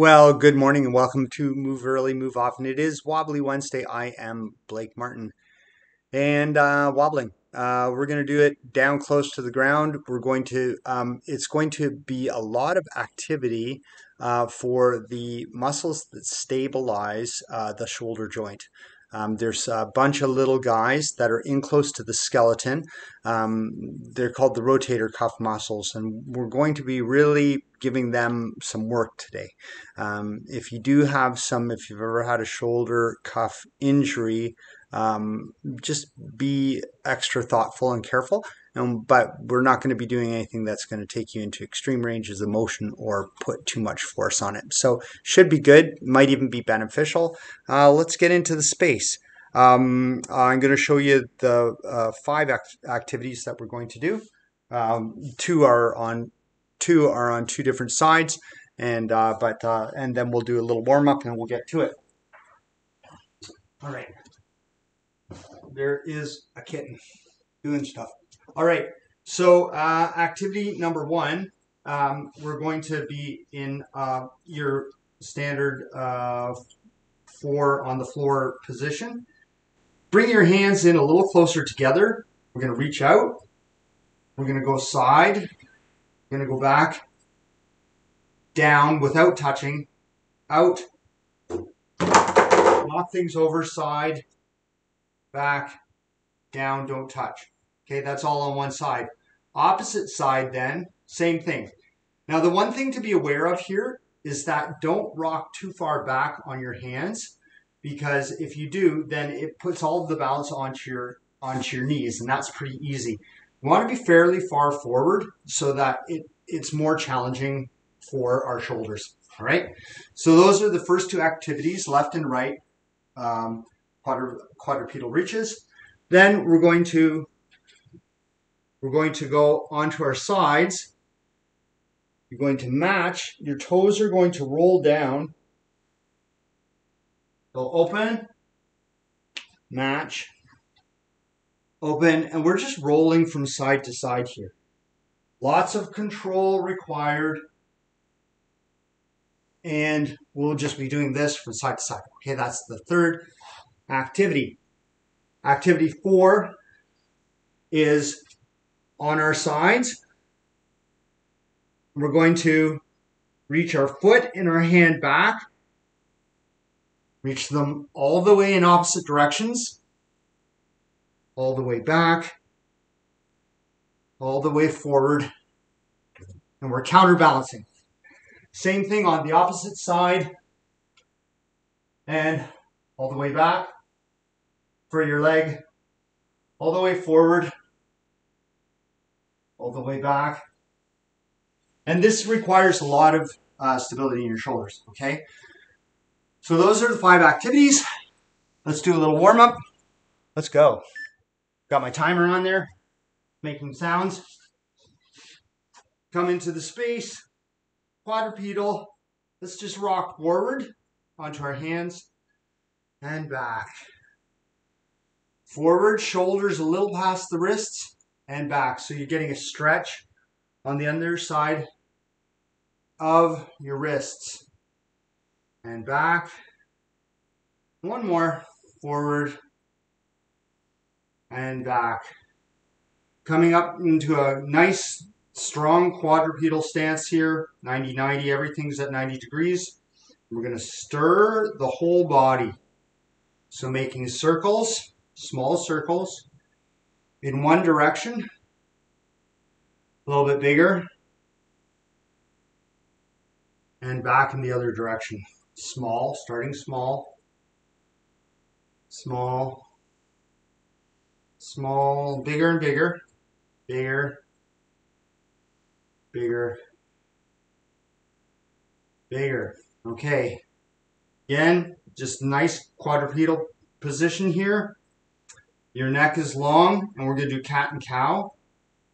Well, good morning and welcome to Move Early, Move Often. It is Wobbly Wednesday. I am Blake Martin and wobbling. We're going to do it down close to the ground. It's going to be a lot of activity for the muscles that stabilize the shoulder joint. There's a bunch of little guys that are in close to the skeleton. They're called the rotator cuff muscles, and we're going to be really giving them some work today. If you've ever had a shoulder cuff injury, just be extra thoughtful and careful. But we're not going to be doing anything that's going to take you into extreme ranges of motion or put too much force on it. So should be good, might even be beneficial. Let's get into the space. I'm going to show you the five activities that we're going to do. Two are on two different sides, and then we'll do a little warm up and we'll get to it. All right. There is a kitten doing stuff. All right, so activity number one, we're going to be in your standard 4 on the floor position. Bring your hands in a little closer together. We're going to reach out. We're going to go side. We're going to go back, down without touching, out, knock things over, side, back, down, don't touch. Okay, that's all on one side. Opposite side then, same thing. Now the one thing to be aware of here is that don't rock too far back on your hands, because if you do, then it puts all of the balance onto your knees, and that's pretty easy. You want to be fairly far forward so that it's more challenging for our shoulders. All right, so those are the first two activities, left and right, quadrupedal reaches. Then we're going to go onto our sides. You're going to match. Your toes are going to roll down. They'll open, match, open, and we're just rolling from side to side here. Lots of control required, and we'll just be doing this from side to side. Okay, that's the third activity. Activity 4 is on our sides. We're going to reach our foot and our hand back. Reach them all the way in opposite directions. All the way back. All the way forward. And we're counterbalancing. Same thing on the opposite side. And all the way back for your leg. All the way forward. All the way back. And this requires a lot of stability in your shoulders, okay? So those are the 5 activities. Let's do a little warm up. Let's go. Got my timer on there, making sounds. Come into the space, quadrupedal. Let's just rock forward onto our hands and back. Forward, shoulders a little past the wrists, and back. So you're getting a stretch on the underside of your wrists. And back. One more. Forward. And back. Coming up into a nice, strong quadrupedal stance here. 90-90. Everything's at 90 degrees. We're going to stir the whole body. So making circles, small circles, in one direction. A little bit bigger. And back in the other direction. Small, starting small. Small. Small, bigger and bigger. Bigger. Bigger. Bigger. Okay. Again, just nice quadrupedal position here. Your neck is long, and we're going to do cat and cow.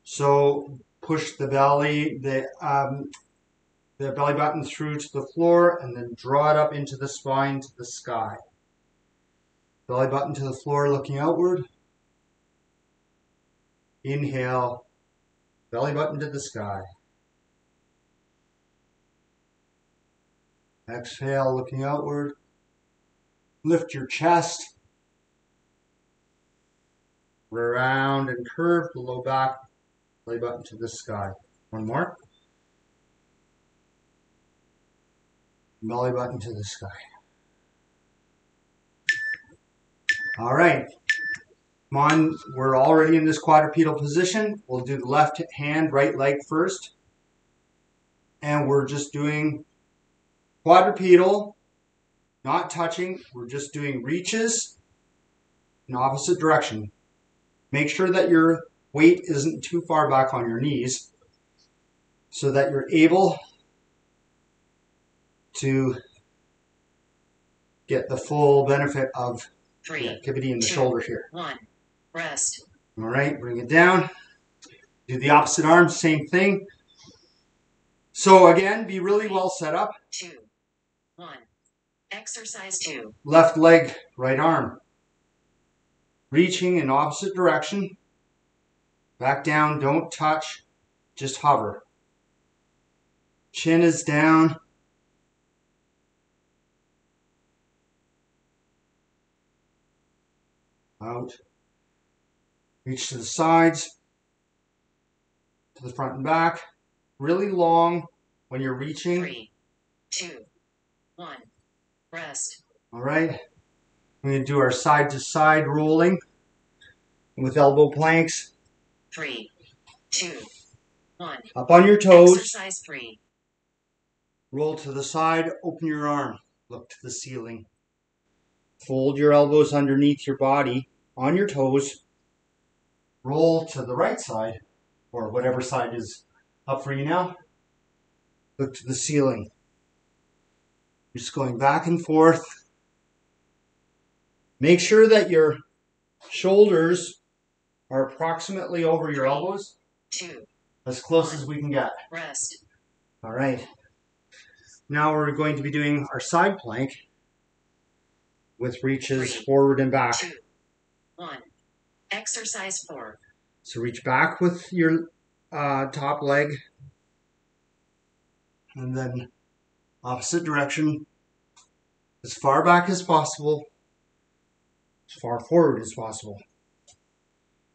So push the belly, the belly button through to the floor, and then draw it up into the spine to the sky. Belly button to the floor, looking outward. Inhale, belly button to the sky. Exhale, looking outward. Lift your chest. Round and curve the low back. Belly button to the sky. One more. Belly button to the sky. All right. Come on, we're already in this quadrupedal position. We'll do the left hand, right leg first. And we're just doing quadrupedal, not touching. We're just doing reaches in opposite direction. Make sure that your weight isn't too far back on your knees so that you're able to get the full benefit of the activity in the shoulder here. 1. Rest. All right, bring it down. Do the opposite arm, same thing. So again, be really well set up. 2. 1. Exercise 2. Left leg, right arm. Reaching in opposite direction. Back down, don't touch, just hover. Chin is down. Out. Reach to the sides, to the front and back. Really long when you're reaching. 3, 2, 1. Rest. All right. We're going to do our side to side rolling with elbow planks. 3, 2, 1. Up on your toes. Exercise 3. Roll to the side, open your arm. Look to the ceiling. Fold your elbows underneath your body on your toes. Roll to the right side, or whatever side is up for you now. Look to the ceiling. You're just going back and forth. Make sure that your shoulders are approximately over your elbows. 2. As close 1. as we can get. Rest. All right. Now we're going to be doing our side plank with reaches 3, forward and back. 2, 1. Exercise 4. So reach back with your top leg. And then opposite direction. As far back as possible. As far forward as possible.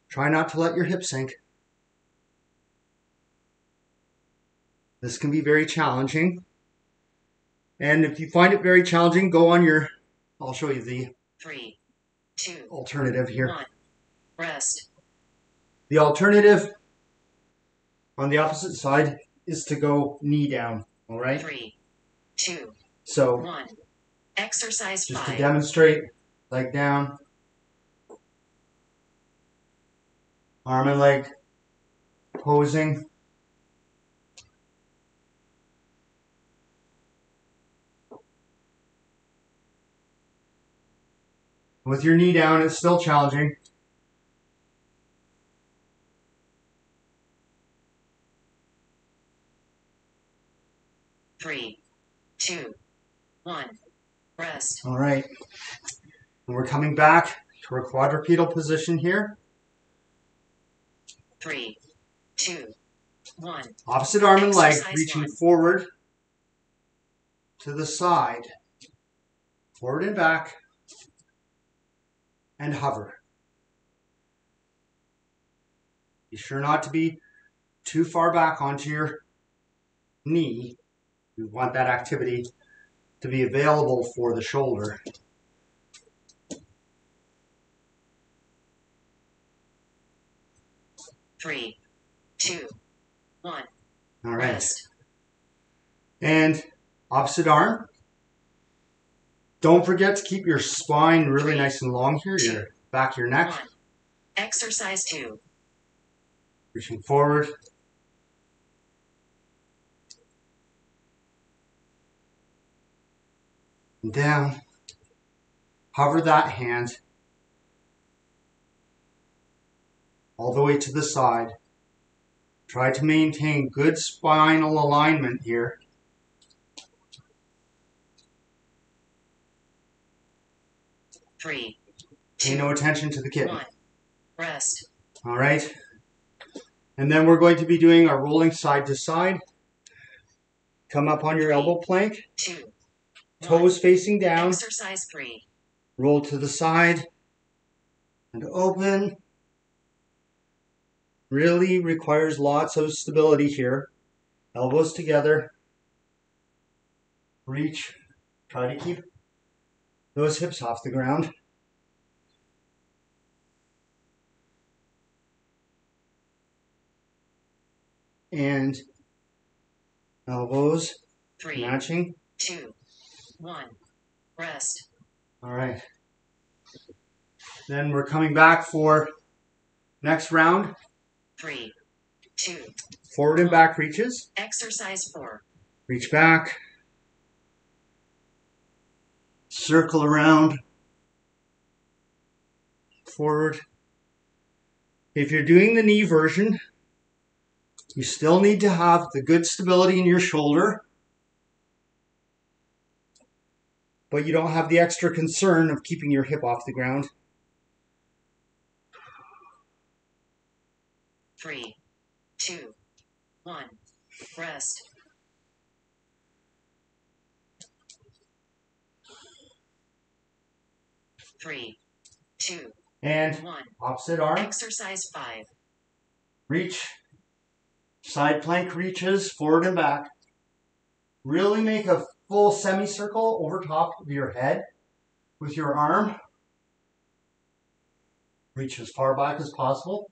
Try not to let your hips sink. This can be very challenging. And if you find it very challenging, go on your, I'll show you the 3, 2, alternative here. 1. Rest. The alternative on the opposite side is to go knee down, all right? 3, 2, So 1. Exercise just 5. to demonstrate, leg down, arm and leg posing. With your knee down, it's still challenging. Three, 2, 1. Rest. All right. And we're coming back to our quadrupedal position here. 3, 2, 1. Opposite arm and leg, Exercise reaching 1. forward to the side. Forward and back. And hover. Be sure not to be too far back onto your knee. We want that activity to be available for the shoulder. Three, 2, 1. All right. Rest. And opposite arm. Don't forget to keep your spine really 3, nice and long here, 2, your back of your neck. 1. Exercise 2. Reaching forward. And down. Hover that hand all the way to the side. Try to maintain good spinal alignment here. Three, Pay 2, no attention to the kitten. 1. Rest. All right. And then we're going to be doing our rolling side to side. Come up on your elbow plank. 2, Toes facing down. Exercise 3. Roll to the side and open. Really requires lots of stability here. Elbows together. Reach. Try to keep those hips off the ground. And elbows 3, matching. 2, 1. Rest. All right. Then we're coming back for next round. 3, 2. Forward and back reaches. Exercise 4. Reach back. Circle around. Forward. If you're doing the knee version, you still need to have the good stability in your shoulder, but you don't have the extra concern of keeping your hip off the ground. 3, 2, 1. Rest. Three, 2, And 1. opposite arm. Exercise 5. Reach. Side plank reaches forward and back. Really make a full semicircle over top of your head with your arm. Reach as far back as possible.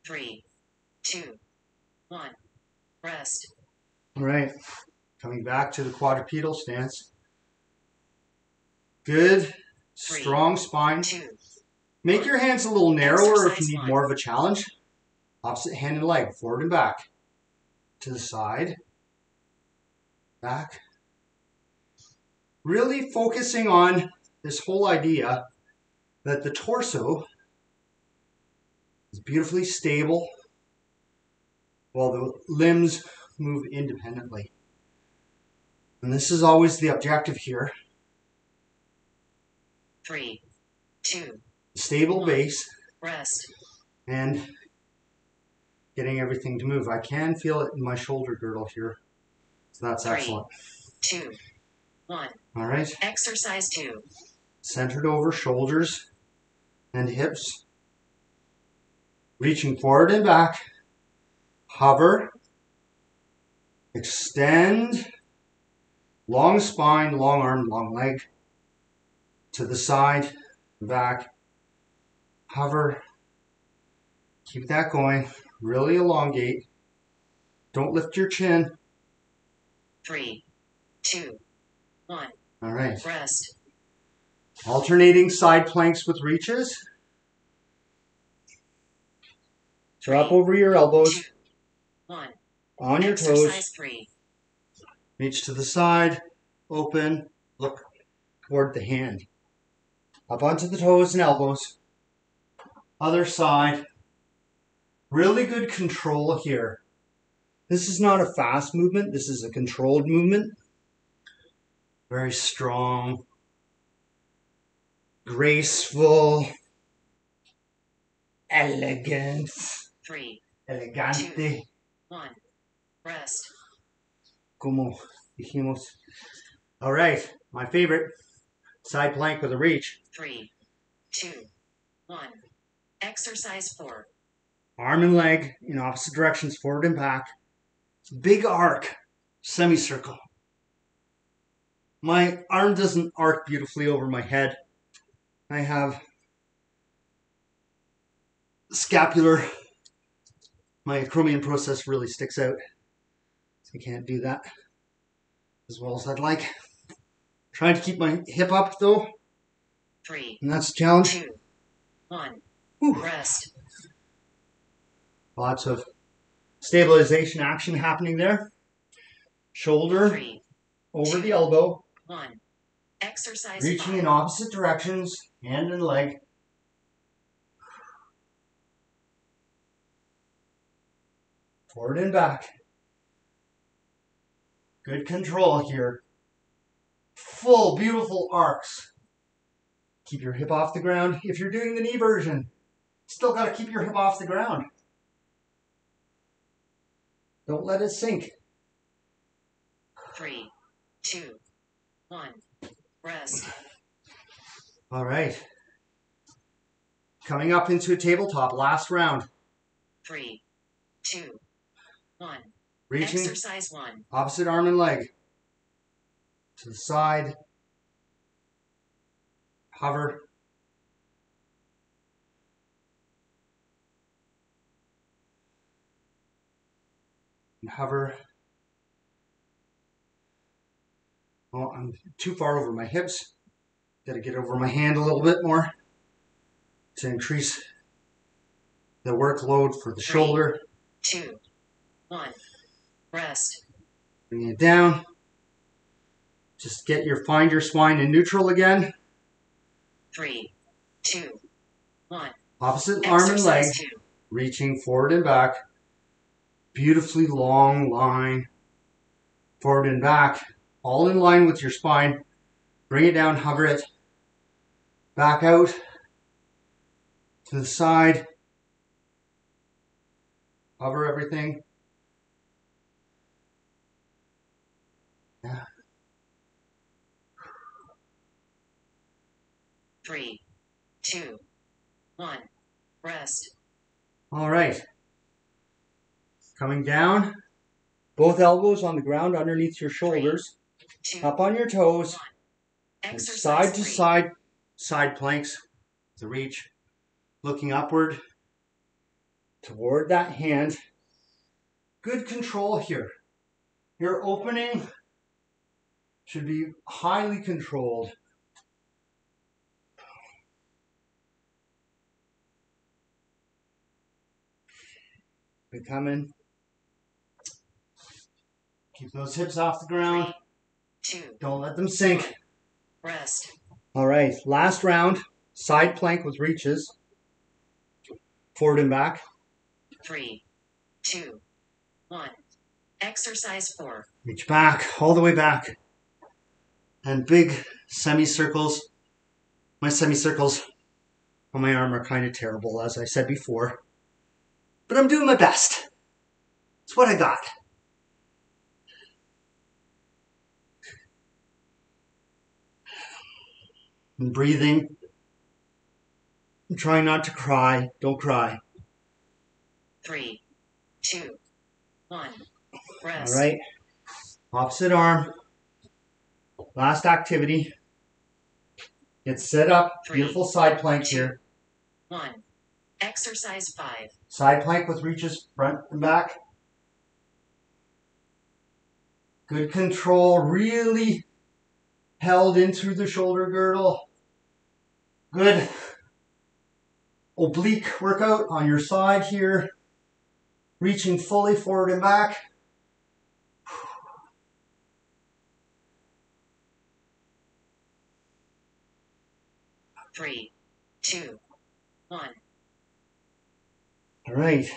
Three, 2, 1. Rest. All right. Coming back to the quadrupedal stance. Good, strong spine. 2. Make your hands a little narrower if Exercise you need 1. more of a challenge. Opposite hand and leg, forward and back. To the side. Back. Really focusing on this whole idea that the torso is beautifully stable while the limbs move independently. And this is always the objective here. 3, 2. Stable base. Rest. And getting everything to move. I can feel it in my shoulder girdle here. So that's 3, excellent. 2, 1. All right. Exercise 2. Centered over shoulders and hips. Reaching forward and back. Hover. Extend. Long spine, long arm, long leg. To the side, back. Hover. Keep that going. Really elongate. Don't lift your chin. 3, 2, 1. All right. Rest. Alternating side planks with reaches. Drop over your elbows. 2, 1. On your toes. Exercise 3. Reach to the side. Open. Look toward the hand. Up onto the toes and elbows. Other side. Really good control here. This is not a fast movement. This is a controlled movement. Very strong. Graceful. Elegant. 3, Elegante. 1. Rest. Como dijimos. All right. My favorite. Side plank with a reach. 3, 2, 1. Exercise 4. Arm and leg in opposite directions, forward and back. Big arc, semicircle. My arm doesn't arc beautifully over my head. I have scapular. My acromion process really sticks out. So I can't do that as well as I'd like. Trying to keep my hip up though, 3, and that's a challenge. 2, 1. Whew. Rest. Lots of stabilization action happening there. Shoulder 3, over the elbow. 1. Exercise Reaching 5. in opposite directions, hand and leg. Forward and back. Good control here. Full, beautiful arcs. Keep your hip off the ground. If you're doing the knee version, still got to keep your hip off the ground. Don't let it sink. 3, 2, 1. Rest. All right. Coming up into a tabletop, last round. 3, 2, 1. Reaching. Exercise 1. Opposite arm and leg. To the side. Hover. And hover. Oh, I'm too far over my hips. Got to get over my hand a little bit more to increase the workload for the 3, shoulder. 2, 1. Rest. Bring it down. Just find your spine in neutral again. 3, 2, 1. Opposite arm and leg. Exercise 2. Reaching forward and back. Beautifully long line. Forward and back. All in line with your spine. Bring it down, hover it. Back out. To the side. Hover everything. Yeah. 3, 2, 1. Rest. All right. Coming down. Both elbows on the ground underneath your shoulders. 2, Up on your toes. 1. And Exercise side to 3. side planks. To reach. Looking upward. Toward that hand. Good control here. Your opening should be highly controlled. Good coming. Keep those hips off the ground. 3, 2. Don't let them sink. Rest. All right, last round. Side plank with reaches. Forward and back. 3, 2, 1. Exercise 4. Reach back, all the way back. And big semicircles. My semicircles on my arm are kind of terrible, as I said before. But I'm doing my best. It's what I got. And breathing. And trying not to cry. Don't cry. 3, 2, 1. Rest. All right. Opposite arm. Last activity. Get set up. 3, Beautiful side plank 2, here. 1. Exercise 5. Side plank with reaches front and back. Good control. Really held in through the shoulder girdle. Good oblique workout on your side here. Reaching fully forward and back. Three, 2, 1. All right.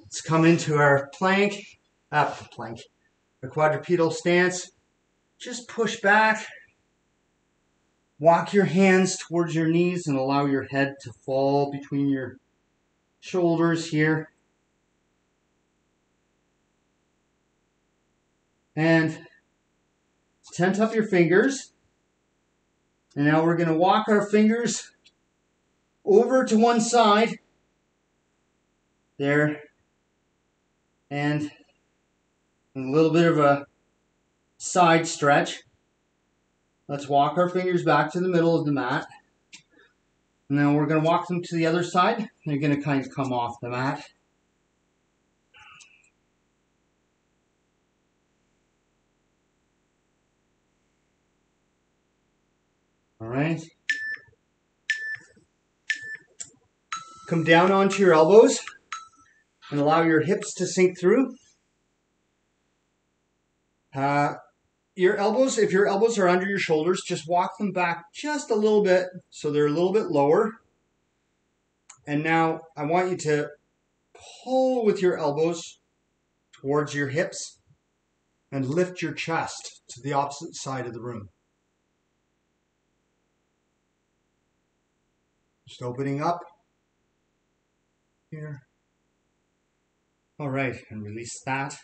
Let's come into our plank. A quadrupedal stance. Just push back. Walk your hands towards your knees and allow your head to fall between your shoulders here. And tent up your fingers. And now we're going to walk our fingers over to one side. There. And a little bit of a side stretch. Let's walk our fingers back to the middle of the mat. And then we're going to walk them to the other side. They're going to kind of come off the mat. All right. Come down onto your elbows and allow your hips to sink through. Your elbows, if your elbows are under your shoulders, just walk them back just a little bit so they're a little bit lower. And now I want you to pull with your elbows towards your hips and lift your chest to the opposite side of the room. Just opening up here. All right, and release that.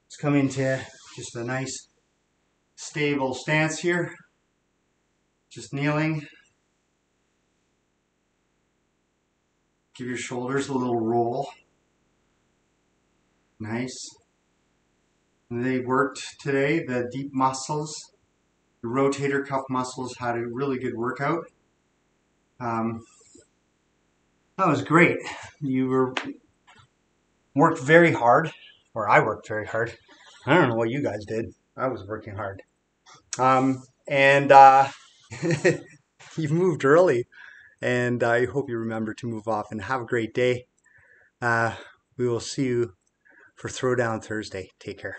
Let's come into just a nice stable stance here. Just kneeling. Give your shoulders a little roll. Nice. And they worked today, the deep muscles, the rotator cuff muscles had a really good workout. That was great. You worked very hard, or I worked very hard. I don't know what you guys did. I was working hard. And you've moved early, and I hope you remember to move off and have a great day. We will see you for Throwdown Thursday. Take care.